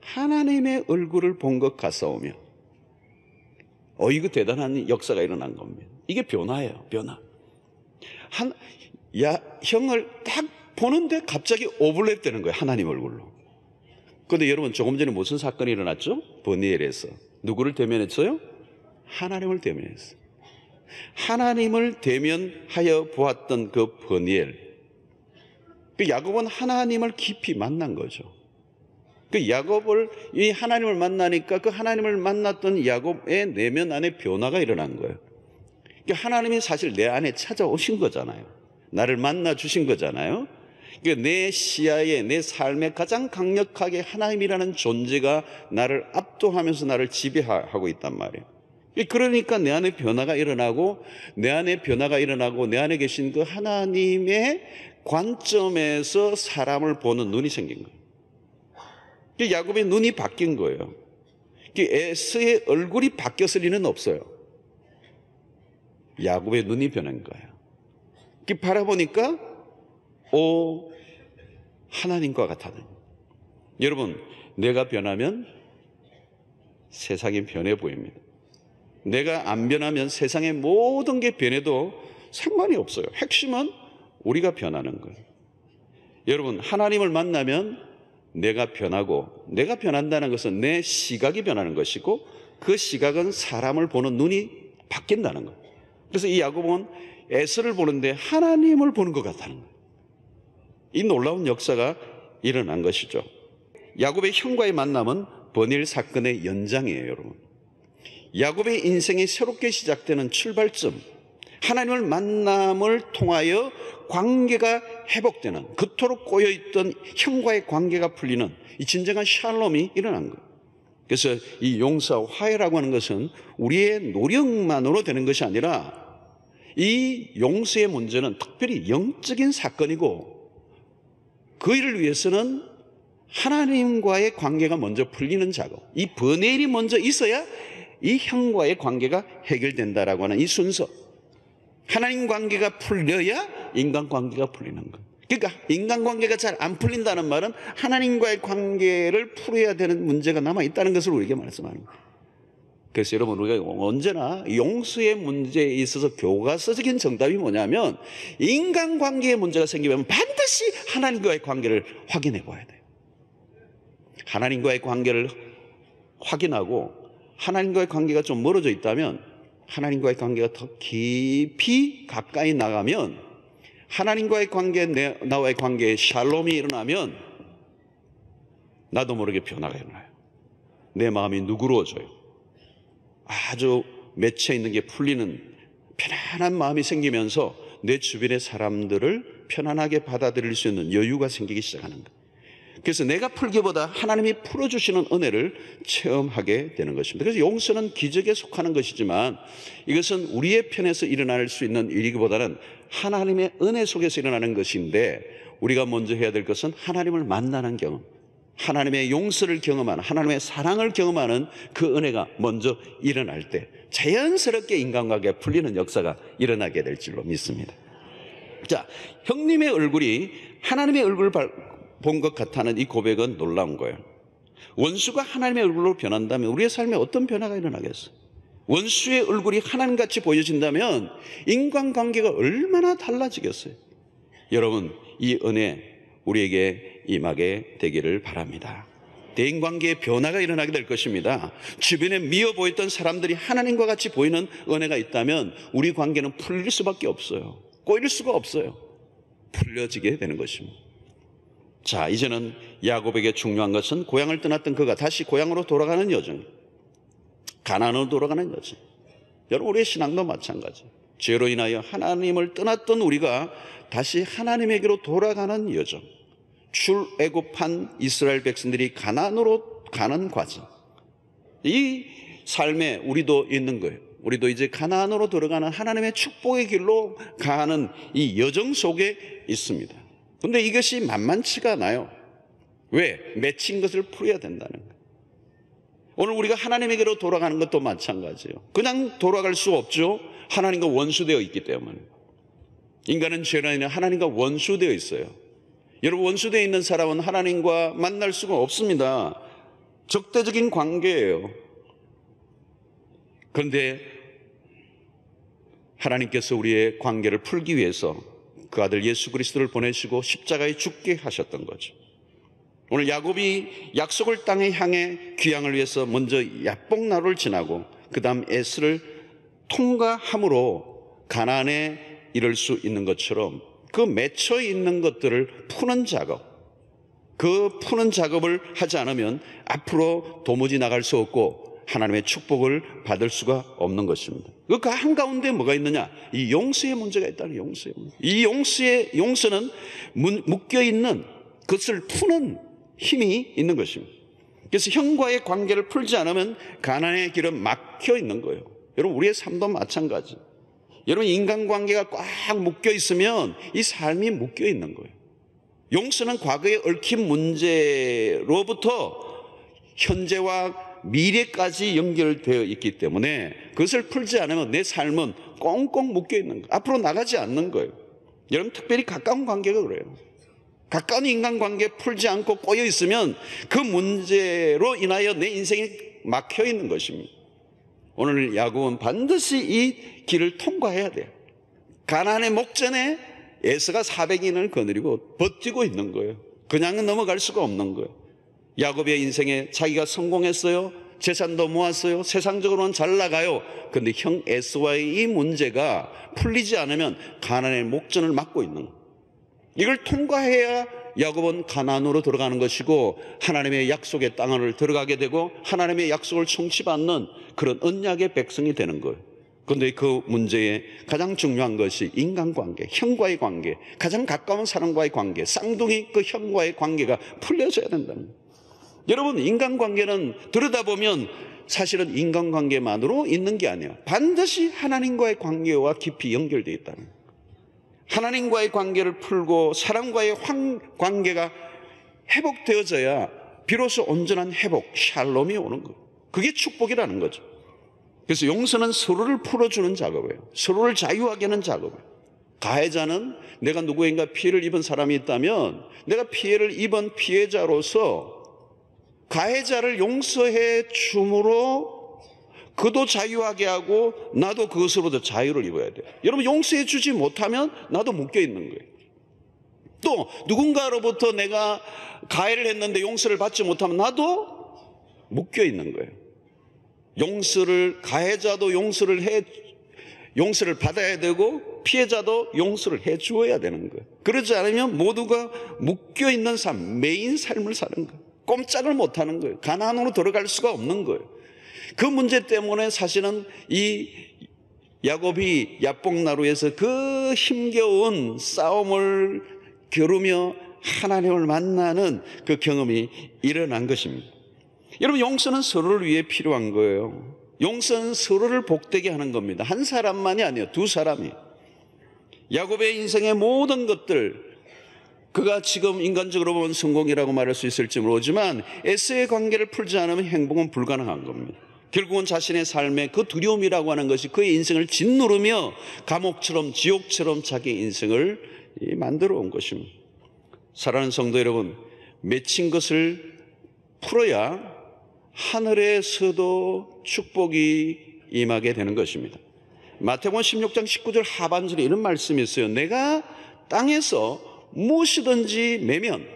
하나님의 얼굴을 본 것 같사오며. 이거 대단한 역사가 일어난 겁니다. 이게 변화예요. 변화. 형을 딱 보는데 갑자기 오버랩 되는 거예요. 하나님 얼굴로. 그런데 여러분, 조금 전에 무슨 사건이 일어났죠? 버니엘에서. 누구를 대면했어요? 하나님을 대면했어요. 하나님을 대면하여 보았던 그 버니엘. 그 야곱은 하나님을 깊이 만난 거죠. 그 야곱을, 이 하나님을 만나니까 그 하나님을 만났던 야곱의 내면 안에 변화가 일어난 거예요. 그 하나님이 사실 내 안에 찾아오신 거잖아요. 나를 만나 주신 거잖아요. 내 시야에, 내 삶에 가장 강력하게 하나님이라는 존재가 나를 압도하면서 나를 지배하고 있단 말이에요. 그러니까 내 안에 변화가 일어나고 내 안에 계신 그 하나님의 관점에서 사람을 보는 눈이 생긴 거예요. 야곱의 눈이 바뀐 거예요. 에서의 얼굴이 바뀌었을 리는 없어요. 야곱의 눈이 변한 거예요. 바라보니까 하나님과 같아요. 여러분, 내가 변하면 세상이 변해 보입니다. 내가 안 변하면 세상의 모든 게 변해도 상관이 없어요. 핵심은 우리가 변하는 거예요. 여러분, 하나님을 만나면 내가 변하고, 내가 변한다는 것은 내 시각이 변하는 것이고, 그 시각은 사람을 보는 눈이 바뀐다는 거예요. 그래서 이 야곱은 에서를 보는데 하나님을 보는 것 같다는 거예요. 이 놀라운 역사가 일어난 것이죠. 야곱의 형과의 만남은 버닐 사건의 연장이에요, 여러분. 야곱의 인생이 새롭게 시작되는 출발점, 하나님을 만남을 통하여 관계가 회복되는, 그토록 꼬여있던 형과의 관계가 풀리는 이 진정한 샬롬이 일어난 거예요. 그래서 이 용서와 화해라고 하는 것은 우리의 노력만으로 되는 것이 아니라, 이 용서의 문제는 특별히 영적인 사건이고, 그 일을 위해서는 하나님과의 관계가 먼저 풀리는 작업, 이 버넬이 먼저 있어야 이 형과의 관계가 해결된다라고 하는 이 순서, 하나님 관계가 풀려야 인간 관계가 풀리는 거예요. 그러니까 인간 관계가 잘 안 풀린다는 말은 하나님과의 관계를 풀어야 되는 문제가 남아있다는 것을 우리에게 말씀하는 거예요. 그래서 여러분, 우리가 언제나 용서의 문제에 있어서 교과서적인 정답이 뭐냐면, 인간관계에 문제가 생기면 반드시 하나님과의 관계를 확인해 봐야 돼요. 하나님과의 관계를 확인하고, 하나님과의 관계가 좀 멀어져 있다면, 하나님과의 관계가 더 깊이 가까이 나가면, 하나님과의 관계, 나와의 관계에 샬롬이 일어나면 나도 모르게 변화가 일어나요. 내 마음이 누그러워져요. 아주 맺혀 있는 게 풀리는 편안한 마음이 생기면서 내 주변의 사람들을 편안하게 받아들일 수 있는 여유가 생기기 시작하는 거예요. 그래서 내가 풀기보다 하나님이 풀어주시는 은혜를 체험하게 되는 것입니다. 그래서 용서는 기적에 속하는 것이지만, 이것은 우리의 편에서 일어날 수 있는 일이기보다는 하나님의 은혜 속에서 일어나는 것인데, 우리가 먼저 해야 될 것은 하나님을 만나는 경험, 하나님의 용서를 경험하는, 하나님의 사랑을 경험하는 그 은혜가 먼저 일어날 때 자연스럽게 인간관계가 풀리는 역사가 일어나게 될 줄로 믿습니다. 자, 형님의 얼굴이 하나님의 얼굴을 본 것 같다는 이 고백은 놀라운 거예요. 원수가 하나님의 얼굴로 변한다면 우리의 삶에 어떤 변화가 일어나겠어요? 원수의 얼굴이 하나님같이 보여진다면 인간관계가 얼마나 달라지겠어요? 여러분, 이 은혜 우리에게 임하게 되기를 바랍니다. 대인관계의 변화가 일어나게 될 것입니다. 주변에 미워 보였던 사람들이 하나님과 같이 보이는 은혜가 있다면 우리 관계는 풀릴 수밖에 없어요. 꼬일 수가 없어요. 풀려지게 되는 것입니다. 자, 이제는 야곱에게 중요한 것은 고향을 떠났던 그가 다시 고향으로 돌아가는 여정, 가나안으로 돌아가는 여정. 여러분, 우리의 신앙도 마찬가지. 죄로 인하여 하나님을 떠났던 우리가 다시 하나님에게로 돌아가는 여정, 출애굽한 이스라엘 백성들이 가나안으로 가는 과정, 이 삶에 우리도 있는 거예요. 우리도 이제 가나안으로 들어가는 하나님의 축복의 길로 가는 이 여정 속에 있습니다. 그런데 이것이 만만치가 않아요. 왜? 맺힌 것을 풀어야 된다는 거예요. 오늘 우리가 하나님에게로 돌아가는 것도 마찬가지예요. 그냥 돌아갈 수 없죠. 하나님과 원수되어 있기 때문에. 인간은 죄로 인해 하나님과 원수되어 있어요. 여러분, 원수되어 있는 사람은 하나님과 만날 수가 없습니다. 적대적인 관계예요. 그런데 하나님께서 우리의 관계를 풀기 위해서 그 아들 예수 그리스도를 보내시고 십자가에 죽게 하셨던 거죠. 오늘 야곱이 약속을 땅에 향해 귀향을 위해서 먼저 야복나루를 지나고 그 다음 에스를 통과함으로 가나안에 이를 수 있는 것처럼 그 맺혀 있는 것들을 푸는 작업, 그 푸는 작업을 하지 않으면 앞으로 도무지 나갈 수 없고 하나님의 축복을 받을 수가 없는 것입니다. 그 한가운데 뭐가 있느냐? 이 용서의 문제가 있다는 용서의 문제. 이 용서는 묶여있는 것을 푸는 힘이 있는 것입니다. 그래서 형과의 관계를 풀지 않으면 가나안의 길은 막혀 있는 거예요. 여러분, 우리의 삶도 마찬가지. 여러분, 인간관계가 꽉 묶여 있으면 이 삶이 묶여 있는 거예요. 용서는 과거에 얽힌 문제로부터 현재와 미래까지 연결되어 있기 때문에 그것을 풀지 않으면 내 삶은 꽁꽁 묶여 있는 거예요. 앞으로 나가지 않는 거예요. 여러분, 특별히 가까운 관계가 그래요. 가까운 인간관계 풀지 않고 꼬여 있으면 그 문제로 인하여 내 인생이 막혀 있는 것입니다. 오늘 야곱은 반드시 이 길을 통과해야 돼요. 가나안의 목전에 에서가 400인을 거느리고 버티고 있는 거예요. 그냥 넘어갈 수가 없는 거예요. 야곱의 인생에 자기가 성공했어요. 재산도 모았어요. 세상적으로는 잘 나가요. 그런데 형 에서와의 이 문제가 풀리지 않으면 가나안의 목전을 막고 있는 거예요. 이걸 통과해야 야곱은 가나안으로 들어가는 것이고 하나님의 약속의 땅을 들어가게 되고 하나님의 약속을 성취받는 그런 언약의 백성이 되는 거예요. 그런데 그 문제에 가장 중요한 것이 인간관계, 형과의 관계, 가장 가까운 사람과의 관계, 쌍둥이 그 형과의 관계가 풀려져야 된다는 거예요. 여러분, 인간관계는 들여다보면 사실은 인간관계만으로 있는 게 아니에요. 반드시 하나님과의 관계와 깊이 연결되어 있다는 거예요. 하나님과의 관계를 풀고 사람과의 관계가 회복되어져야 비로소 온전한 회복, 샬롬이 오는 거예요. 그게 축복이라는 거죠. 그래서 용서는 서로를 풀어주는 작업이에요. 서로를 자유하게 하는 작업이에요. 가해자는 내가 누구인가 피해를 입은 사람이 있다면 내가 피해를 입은 피해자로서 가해자를 용서해 줌으로 그도 자유하게 하고 나도 그것으로도 자유를 입어야 돼요. 여러분, 용서해 주지 못하면 나도 묶여 있는 거예요. 또 누군가로부터 내가 가해를 했는데 용서를 받지 못하면 나도 묶여 있는 거예요. 가해자도 용서를 받아야 되고 피해자도 용서를 해 주어야 되는 거예요. 그러지 않으면 모두가 묶여 있는 삶, 매인 삶을 사는 거예요. 꼼짝을 못하는 거예요. 가나안으로 들어갈 수가 없는 거예요. 그 문제 때문에 사실은 이 야곱이 야복나루에서 그 힘겨운 싸움을 겨루며 하나님을 만나는 그 경험이 일어난 것입니다. 여러분, 용서는 서로를 위해 필요한 거예요. 용서는 서로를 복되게 하는 겁니다. 한 사람만이 아니에요. 두 사람이. 야곱의 인생의 모든 것들, 그가 지금 인간적으로 보면 성공이라고 말할 수 있을지 모르지만 에서의 관계를 풀지 않으면 행복은 불가능한 겁니다. 결국은 자신의 삶의 그 두려움이라고 하는 것이 그의 인생을 짓누르며 감옥처럼 지옥처럼 자기 인생을 만들어 온 것입니다. 사랑하는 성도 여러분, 맺힌 것을 풀어야 하늘에서도 축복이 임하게 되는 것입니다. 마태복음 16장 19절 하반절에 이런 말씀이 있어요. 내가 땅에서 무엇이든지 매면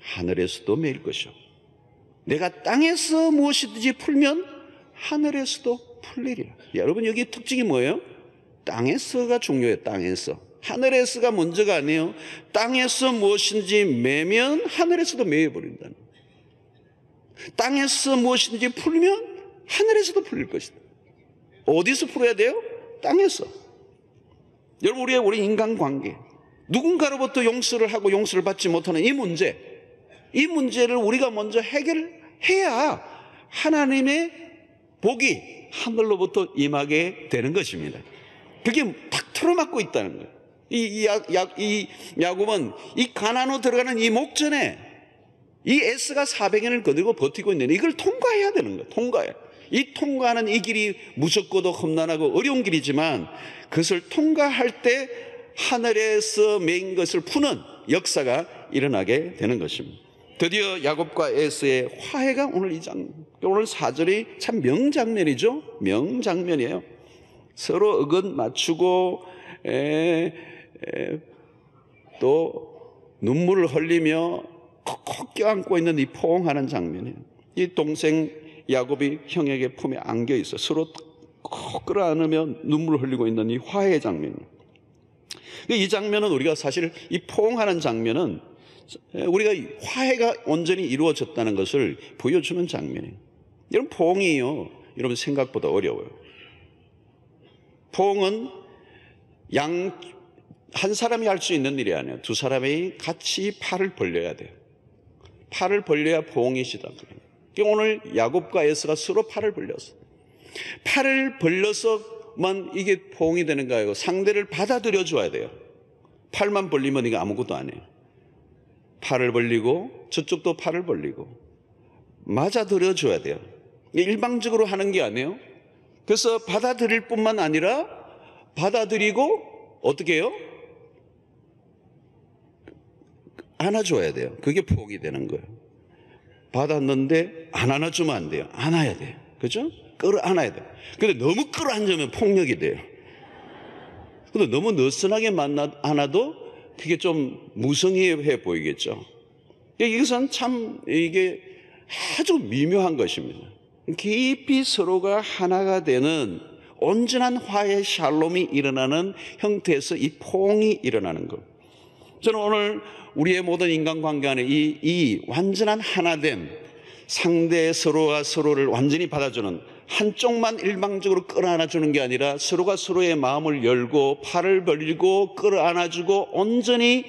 하늘에서도 매일 것이요. 내가 땅에서 무엇이든지 풀면 하늘에서도 풀리리라. 여러분, 여기 특징이 뭐예요? 땅에서가 중요해요. 땅에서. 하늘에서가 문제가 아니에요. 땅에서 무엇인지 매면 하늘에서도 매여버린다는 거예요. 땅에서 무엇인지 풀면 하늘에서도 풀릴 것이다. 어디서 풀어야 돼요? 땅에서. 여러분, 우리 인간관계, 누군가로부터 용서를 하고 용서를 받지 못하는 이 문제를 우리가 먼저 해결해야 하나님의 복이 하늘로부터 임하게 되는 것입니다. 그게 탁 틀어막고 있다는 거예요. 이 야곱은 이 가나안으로 들어가는 이 목전에 이 에스가 400년을 거두고 버티고 있는데 이걸 통과해야 되는 거예요. 이 통과하는 이 길이 무섭고도 험난하고 어려운 길이지만 그것을 통과할 때 하늘에서 매인 것을 푸는 역사가 일어나게 되는 것입니다. 드디어 야곱과 에서의 화해가 오늘 4절이 참 명장면이죠. 명장면이에요. 서로 의견 맞추고 또 눈물을 흘리며 콕콕 껴안고 있는 이 포옹하는 장면이에요. 이 동생 야곱이 형에게 품에 안겨 있어 서로 콕 끌어안으며 눈물을 흘리고 있는 이 화해 장면이에요. 이 장면은 우리가 사실 이 포옹하는 장면은 우리가 화해가 온전히 이루어졌다는 것을 보여주는 장면이에요. 여러분, 포옹이요, 여러분 생각보다 어려워요. 포옹은 한 사람이 할 수 있는 일이 아니에요. 두 사람이 같이 팔을 벌려야 돼요. 팔을 벌려야 포옹이 시작돼요. 오늘 야곱과 에서가 서로 팔을 벌렸어. 팔을 벌려서만 이게 포옹이 되는 거예요. 상대를 받아들여 줘야 돼요. 팔만 벌리면 이게 아무것도 아니에요. 팔을 벌리고 저쪽도 팔을 벌리고 맞아들여 줘야 돼요. 일방적으로 하는 게 아니에요. 그래서 받아들일 뿐만 아니라 받아들이고 어떻게 해요? 안아줘야 돼요. 그게 포옹이 되는 거예요. 받았는데 안 안아주면 안 돼요. 안아야 돼요. 그렇죠? 끌어안아야 돼요. 근데 너무 끌어안으면 폭력이 돼요. 근데 너무 느슨하게 안아도 그게 좀 무성의해 보이겠죠. 이것은 참 이게 아주 미묘한 것입니다. 깊이 서로가 하나가 되는 온전한 화해 샬롬이 일어나는 형태에서 이 포옹이 일어나는 것. 저는 오늘 우리의 모든 인간관계 안에 이 완전한 하나됨, 상대 서로가 서로를 완전히 받아주는, 한쪽만 일방적으로 끌어안아주는 게 아니라 서로가 서로의 마음을 열고 팔을 벌리고 끌어안아주고 온전히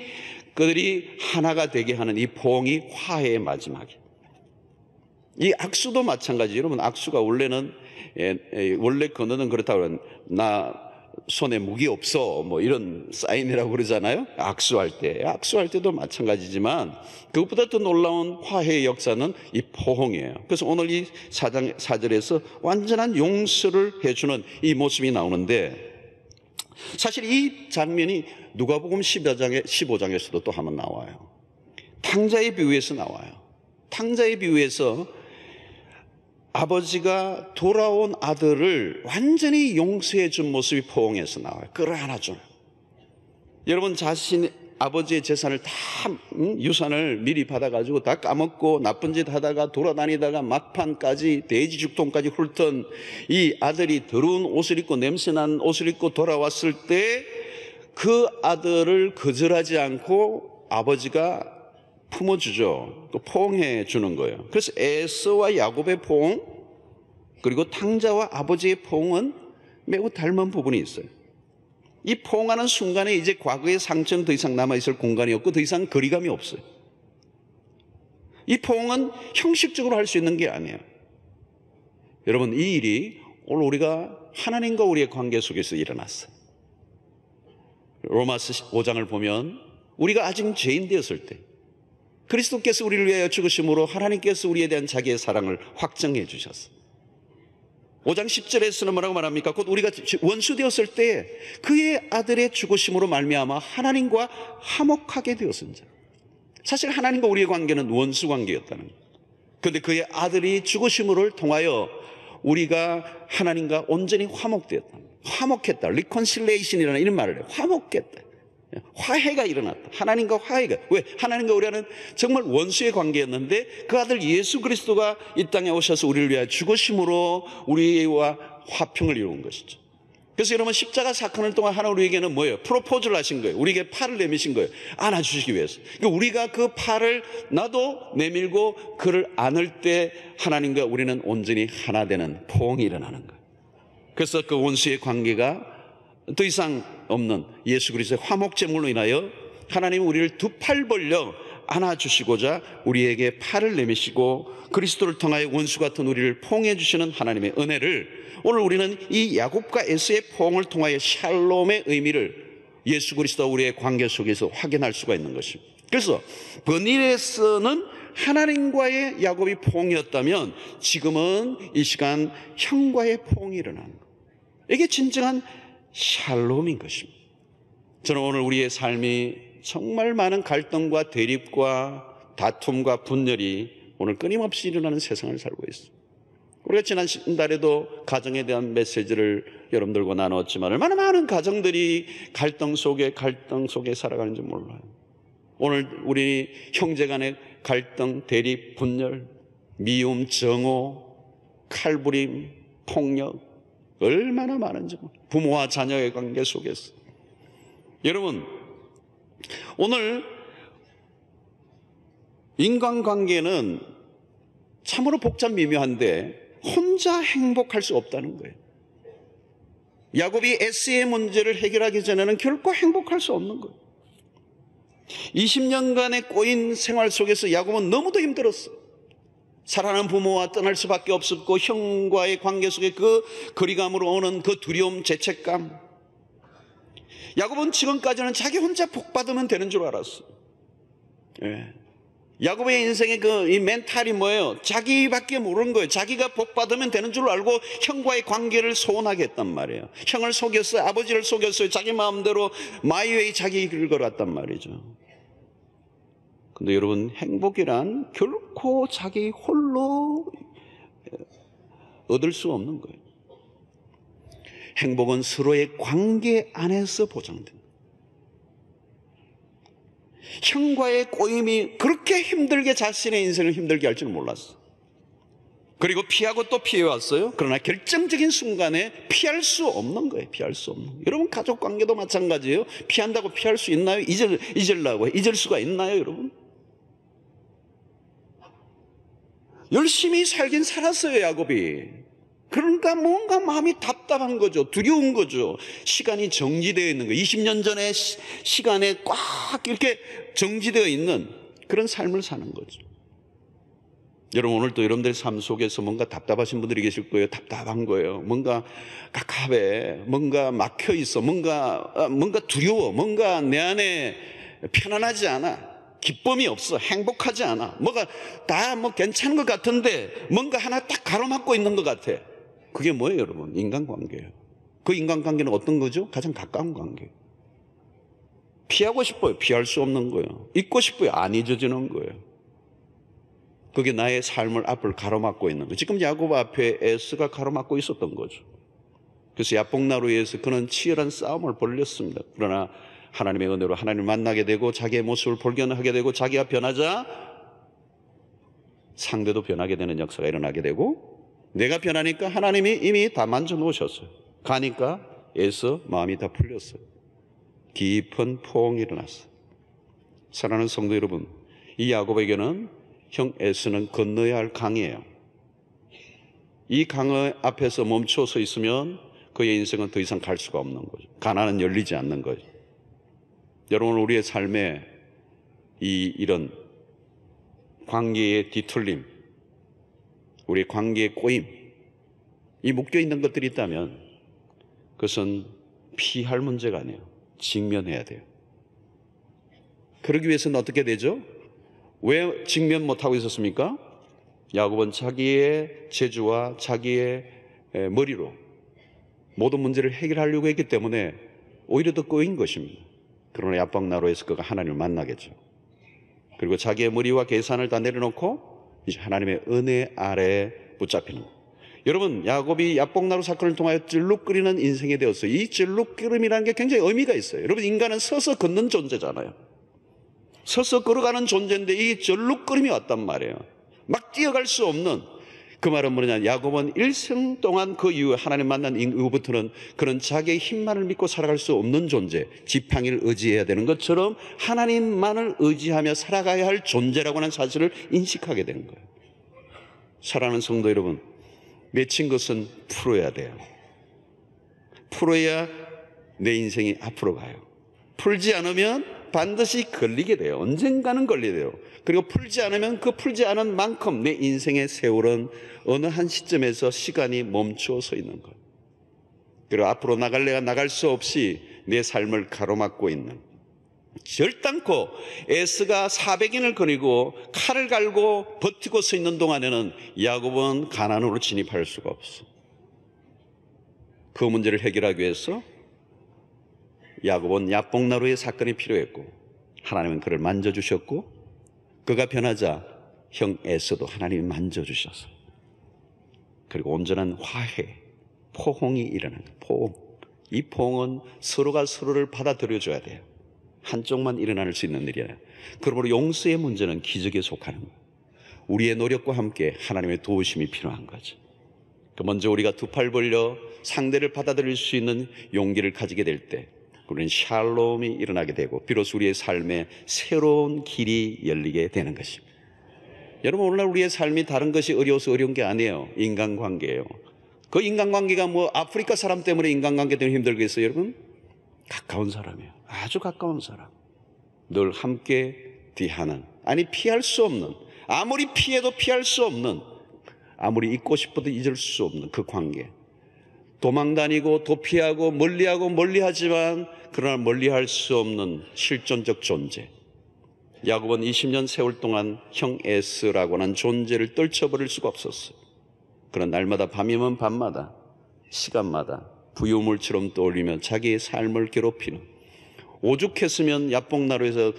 그들이 하나가 되게 하는 이 포옹이 화해의 마지막이에요. 이 악수도 마찬가지. 여러분, 악수가 원래는 원래 건어는 그렇다고 하면 나 손에 무기 없어 뭐 이런 사인이라고 그러잖아요. 악수할 때도 마찬가지지만 그것보다 더 놀라운 화해의 역사는 이 포옹이에요. 그래서 오늘 이 4절에서 완전한 용서를 해주는 이 모습이 나오는데, 사실 이 장면이 누가복음 15장에서도 또 한번 나와요. 탕자의 비유에서 나와요. 탕자의 비유에서 아버지가 돌아온 아들을 완전히 용서해 준 모습이 포옹에서 나와요. 끌어안아줘. 여러분, 자신 아버지의 재산을 다 유산을 미리 받아가지고 다 까먹고 나쁜 짓 하다가 돌아다니다가 막판까지 돼지 죽통까지 훑던 이 아들이 더러운 옷을 입고 냄새난 옷을 입고 돌아왔을 때 그 아들을 거절하지 않고 아버지가 품어주죠. 포옹해 주는 거예요. 그래서 에서와 야곱의 포옹, 그리고 탕자와 아버지의 포옹은 매우 닮은 부분이 있어요. 이 포옹하는 순간에 이제 과거의 상처는 더 이상 남아있을 공간이 없고 더 이상 거리감이 없어요. 이 포옹은 형식적으로 할 수 있는 게 아니에요. 여러분, 이 일이 오늘 우리가 하나님과 우리의 관계 속에서 일어났어요. 로마서 5장을 보면 우리가 아직 죄인 되었을 때 그리스도께서 우리를 위하여 죽으심으로 하나님께서 우리에 대한 자기의 사랑을 확정해 주셨어요. 5장 10절에서는 뭐라고 말합니까? 곧 우리가 원수 되었을 때 그의 아들의 죽으심으로 말미암아 하나님과 화목하게 되었습니다. 사실 하나님과 우리의 관계는 원수 관계였다는 거예요. 그런데 그의 아들이 죽으심을 통하여 우리가 하나님과 온전히 화목되었다. 화목했다. 리콘실레이션이라는 이런 말을 해요. 화목했다. 화해가 일어났다. 하나님과 화해가. 왜? 하나님과 우리는 정말 원수의 관계였는데 그 아들 예수 그리스도가 이 땅에 오셔서 우리를 위하여 죽으심으로 우리와 화평을 이룬 것이죠. 그래서 여러분, 십자가 사건을 통한 하나님 우리에게는 뭐예요? 프로포즈를 하신 거예요. 우리에게 팔을 내미신 거예요. 안아주시기 위해서. 그러니까 우리가 그 팔을 나도 내밀고 그를 안을 때 하나님과 우리는 온전히 하나 되는 포옹이 일어나는 거예요. 그래서 그 원수의 관계가 더 이상 없는 예수 그리스도의 화목제물로 인하여 하나님은 우리를 두 팔 벌려 안아주시고자 우리에게 팔을 내미시고 그리스도를 통하여 원수 같은 우리를 포옹해 주시는 하나님의 은혜를 오늘 우리는 이 야곱과 에서의 포옹을 통하여 샬롬의 의미를 예수 그리스도와 우리의 관계 속에서 확인할 수가 있는 것입니다. 그래서 버닐에서는 하나님과의 야곱이 포옹이었다면 지금은 이 시간 형과의 포옹이 일어나는 거예요. 이게 진정한 샬롬인 것입니다. 저는 오늘 우리의 삶이 정말 많은 갈등과 대립과 다툼과 분열이 오늘 끊임없이 일어나는 세상을 살고 있습니다. 우리가 지난 달에도 가정에 대한 메시지를 여러분들과 나눴지만 얼마나 많은 가정들이 갈등 속에 살아가는지 몰라요. 오늘 우리 형제 간의 갈등, 대립, 분열, 미움, 정오, 칼부림, 폭력 얼마나 많은지, 부모와 자녀의 관계 속에서. 여러분, 오늘 인간관계는 참으로 복잡 미묘한데 혼자 행복할 수 없다는 거예요. 야곱이 에스의 문제를 해결하기 전에는 결코 행복할 수 없는 거예요. 20년간의 꼬인 생활 속에서 야곱은 너무도 힘들었어요. 사랑하는 부모와 떠날 수밖에 없었고 형과의 관계 속에 그 거리감으로 오는 그 두려움, 죄책감. 야곱은 지금까지는 자기 혼자 복받으면 되는 줄 알았어요. 야곱의 인생의 이 멘탈이 뭐예요? 자기밖에 모르는 거예요. 자기가 복받으면 되는 줄 알고 형과의 관계를 소원하게 했단 말이에요. 형을 속였어요. 아버지를 속였어요. 자기 마음대로 마이웨이 자기 길을 걸었단 말이죠. 근데 여러분, 행복이란 결코 자기 홀로 얻을 수 없는 거예요. 행복은 서로의 관계 안에서 보장됩니다. 형과의 꼬임이 그렇게 힘들게 자신의 인생을 힘들게 할 줄은 몰랐어. 그리고 피하고 또 피해왔어요. 그러나 결정적인 순간에 피할 수 없는 거예요. 피할 수 없는 거예요. 여러분 가족 관계도 마찬가지예요. 피한다고 피할 수 있나요? 잊을 수가 있나요, 여러분? 열심히 살긴 살았어요, 야곱이. 그러니까 뭔가 마음이 답답한 거죠. 두려운 거죠. 시간이 정지되어 있는 거예요. 20년 전의 시간에 꽉 이렇게 정지되어 있는 그런 삶을 사는 거죠. 여러분 오늘도 여러분들의 삶 속에서 뭔가 답답하신 분들이 계실 거예요. 답답한 거예요. 뭔가 갑갑해, 뭔가 막혀 있어, 뭔가 두려워, 뭔가 내 안에 편안하지 않아, 기쁨이 없어, 행복하지 않아, 뭐가 다 괜찮은 것 같은데 뭔가 하나 딱 가로막고 있는 것 같아. 그게 뭐예요, 여러분? 인간관계예요. 그 인간관계는 어떤 거죠? 가장 가까운 관계. 피하고 싶어요. 피할 수 없는 거예요. 잊고 싶어요. 안 잊어지는 거예요. 그게 나의 삶을 앞을 가로막고 있는 거예요. 지금 야곱 앞에 에스가 가로막고 있었던 거죠. 그래서 야복나루에서 그는 치열한 싸움을 벌였습니다. 그러나 하나님의 은혜로 하나님을 만나게 되고 자기의 모습을 발견하게 되고 자기가 변하자 상대도 변하게 되는 역사가 일어나게 되고 내가 변하니까 하나님이 이미 다 만져 놓으셨어요. 가니까 에서 마음이 다 풀렸어요. 깊은 포옹이 일어났어요. 사랑하는 성도 여러분, 이 야곱에게는 형 에서는 건너야 할 강이에요. 이 강 앞에서 멈춰 서 있으면 그의 인생은 더 이상 갈 수가 없는 거죠. 가난은 열리지 않는 거죠. 여러분 우리의 삶에 이런 관계의 뒤틀림, 우리의 관계의 꼬임, 이 묶여 있는 것들이 있다면 그것은 피할 문제가 아니에요. 직면해야 돼요. 그러기 위해서는 어떻게 되죠? 왜 직면 못하고 있었습니까? 야곱은 자기의 재주와 자기의 머리로 모든 문제를 해결하려고 했기 때문에 오히려 더 꼬인 것입니다. 그러나 야복나루에서 그가 하나님을 만나겠죠. 그리고 자기의 머리와 계산을 다 내려놓고 이제 하나님의 은혜 아래에 붙잡히는 거예요. 여러분 야곱이 야복나루 사건을 통하여 찔룩거리는 인생이 되었어요. 이 찔룩거림이라는 게 굉장히 의미가 있어요. 여러분 인간은 서서 걷는 존재잖아요. 서서 걸어가는 존재인데 이 절룩거림이 왔단 말이에요. 막 뛰어갈 수 없는. 그 말은 뭐냐, 야곱은 일생 동안 그 이후 하나님 만난 이후부터는 그런 자기의 힘만을 믿고 살아갈 수 없는 존재, 지팡이를 의지해야 되는 것처럼 하나님만을 의지하며 살아가야 할 존재라고 하는 사실을 인식하게 되는 거예요. 사랑하는 성도 여러분, 맺힌 것은 풀어야 돼요. 풀어야 내 인생이 앞으로 가요. 풀지 않으면 반드시 걸리게 돼요. 언젠가는 걸리게 돼요. 그리고 풀지 않으면 그 풀지 않은 만큼 내 인생의 세월은 어느 한 시점에서 시간이 멈추어 서 있는 거예요. 그리고 앞으로 나갈래야 나갈 수 없이 내 삶을 가로막고 있는, 절단코 에스가 400인을 거니고 칼을 갈고 버티고 서 있는 동안에는 야곱은 가나안으로 진입할 수가 없어. 그 문제를 해결하기 위해서 야곱은 야복나루의 사건이 필요했고 하나님은 그를 만져주셨고 그가 변하자 형 에서도 하나님이 만져주셨어요. 그리고 온전한 화해, 포옹이 일어나는 거예요. 포옹. 이 포옹은 서로가 서로를 받아들여줘야 돼요. 한쪽만 일어날 수 있는 일이에요. 그러므로 용서의 문제는 기적에 속하는 거예요. 우리의 노력과 함께 하나님의 도우심이 필요한 거죠. 먼저 우리가 두 팔 벌려 상대를 받아들일 수 있는 용기를 가지게 될 때 우리는 샬롬이 일어나게 되고 비로소 우리의 삶에 새로운 길이 열리게 되는 것입니다. 여러분 오늘날 우리의 삶이 다른 것이 어려워서 어려운 게 아니에요. 인간관계예요. 그 인간관계가 뭐 아프리카 사람 때문에 인간관계 때문에 힘들겠어요, 여러분? 가까운 사람이에요. 아주 가까운 사람. 늘 함께 뒤하는, 아니 피할 수 없는, 아무리 피해도 피할 수 없는, 아무리 잊고 싶어도 잊을 수 없는 그 관계. 도망다니고 도피하고 멀리하지만 그러나 멀리할 수 없는 실존적 존재. 야곱은 20년 세월 동안 형 에스라고 하는 존재를 떨쳐버릴 수가 없었어요. 그런 날마다 밤이면 밤마다 시간마다 부유물처럼 떠올리며 자기의 삶을 괴롭히는, 오죽했으면 야복나루에서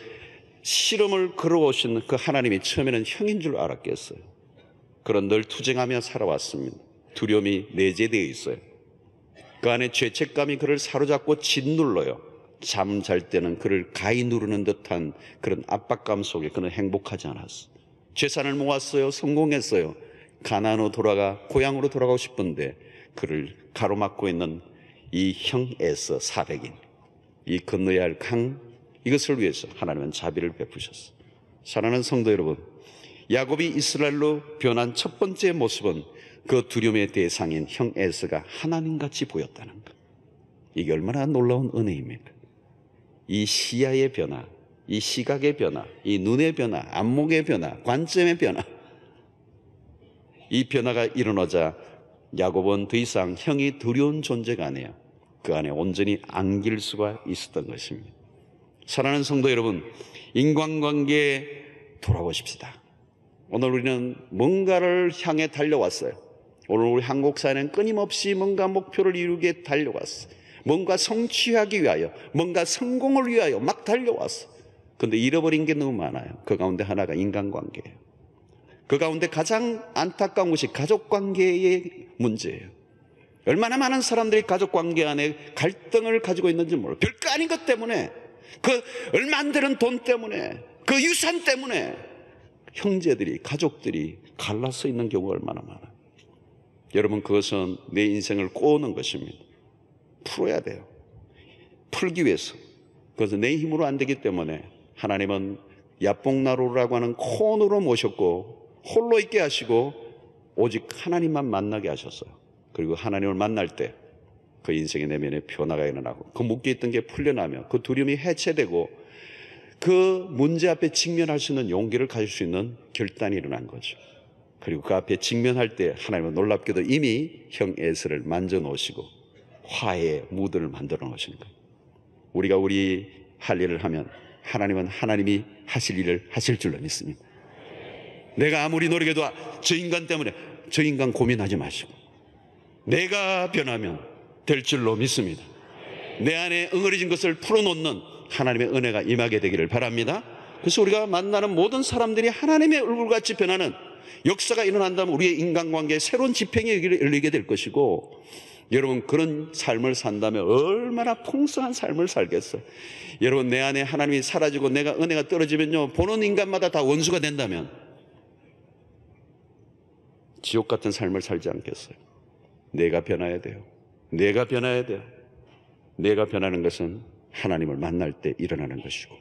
실험을 걸어오신 그 하나님이 처음에는 형인 줄 알았겠어요. 그런 늘 투쟁하며 살아왔습니다. 두려움이 내재되어 있어요. 그 안에 죄책감이 그를 사로잡고 짓눌러요. 잠 잘 때는 그를 가히 누르는 듯한 그런 압박감 속에 그는 행복하지 않았어요. 재산을 모았어요. 성공했어요. 가나안으로 돌아가 고향으로 돌아가고 싶은데 그를 가로막고 있는 이 형 에서 400인, 이 건너야 할 강, 이것을 위해서 하나님은 자비를 베푸셨어. 사랑하는 성도 여러분, 야곱이 이스라엘로 변한 첫 번째 모습은 그 두려움의 대상인 형 에서가 하나님같이 보였다는 것. 이게 얼마나 놀라운 은혜입니까? 이 시야의 변화, 이 시각의 변화, 이 눈의 변화, 안목의 변화, 관점의 변화, 이 변화가 일어나자 야곱은 더 이상 형이 두려운 존재가 아니에요. 그 안에 온전히 안길 수가 있었던 것입니다. 사랑하는 성도 여러분, 인간관계에 돌아오십시다. 오늘 우리는 뭔가를 향해 달려왔어요. 오늘 우리 한국 사회는 끊임없이 뭔가 목표를 이루게 달려왔어요. 뭔가 성취하기 위하여, 뭔가 성공을 위하여 막 달려왔어. 그런데 잃어버린 게 너무 많아요. 그 가운데 하나가 인간관계예요. 그 가운데 가장 안타까운 것이 가족관계의 문제예요. 얼마나 많은 사람들이 가족관계 안에 갈등을 가지고 있는지 몰라요. 별거 아닌 것 때문에, 그 얼마 안 되는 돈 때문에, 그 유산 때문에 형제들이, 가족들이 갈라서 있는 경우가 얼마나 많아요. 여러분, 그것은 내 인생을 꼬는 것입니다. 풀어야 돼요. 풀기 위해서. 그래서 내 힘으로 안 되기 때문에 하나님은 야복나루라고 하는 콘으로 모셨고 홀로 있게 하시고 오직 하나님만 만나게 하셨어요. 그리고 하나님을 만날 때 그 인생의 내면에 변화가 일어나고 그 묶여있던 게 풀려나며 그 두려움이 해체되고 그 문제 앞에 직면할 수 있는 용기를 가질 수 있는 결단이 일어난 거죠. 그리고 그 앞에 직면할 때 하나님은 놀랍게도 이미 형 에서를 만져 놓으시고 화해의 무드를 만들어 놓으시는 거예요. 우리가 우리 할 일을 하면 하나님은 하나님이 하실 일을 하실 줄로 믿습니다. 내가 아무리 노력해도 저 인간 때문에, 저 인간 고민하지 마시고 내가 변하면 될 줄로 믿습니다. 내 안에 응어리진 것을 풀어놓는 하나님의 은혜가 임하게 되기를 바랍니다. 그래서 우리가 만나는 모든 사람들이 하나님의 얼굴같이 변하는 역사가 일어난다면 우리의 인간관계에 새로운 지평이 열리게 될 것이고, 여러분 그런 삶을 산다면 얼마나 풍성한 삶을 살겠어요. 여러분 내 안에 하나님이 사라지고 내가 은혜가 떨어지면요, 보는 인간마다 다 원수가 된다면 지옥 같은 삶을 살지 않겠어요. 내가 변해야 돼요. 내가 변해야 돼요. 내가 변하는 것은 하나님을 만날 때 일어나는 것이고,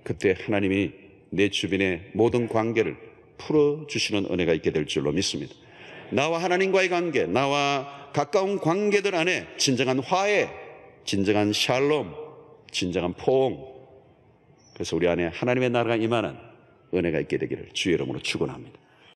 그때 하나님이 내 주변의 모든 관계를 풀어주시는 은혜가 있게 될 줄로 믿습니다. 나와 하나님과의 관계, 나와 가까운 관계들 안에 진정한 화해, 진정한 샬롬, 진정한 포옹, 그래서 우리 안에 하나님의 나라가 임하는 은혜가 있게 되기를 주의 이름으로 축원합니다.